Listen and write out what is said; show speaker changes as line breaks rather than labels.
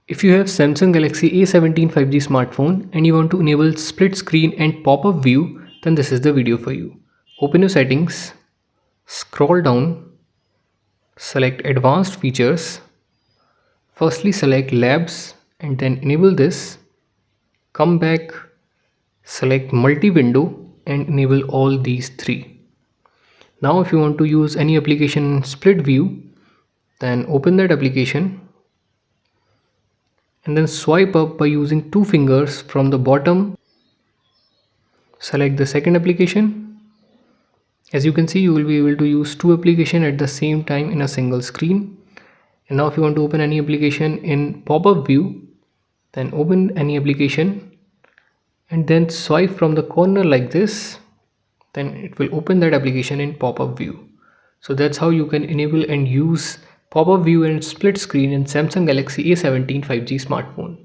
If you have Samsung Galaxy A17 5G smartphone and you want to enable split screen and pop-up view, then this is the video for you. Open your settings, scroll down, select advanced features. Firstly select labs and then enable this. Come back, select multi-window and enable all these three. Now if you want to use any application in split view, then open that application and then swipe up by using two fingers from the bottom. Select the second application. As you can see, you will be able to use two applications at the same time in a single screen. And now if you want to open any application in pop-up view, then open any application and then swipe from the corner like this, then it will open that application in pop-up view. So that's how you can enable and use pop-up view and split screen in Samsung Galaxy A17 5G smartphone.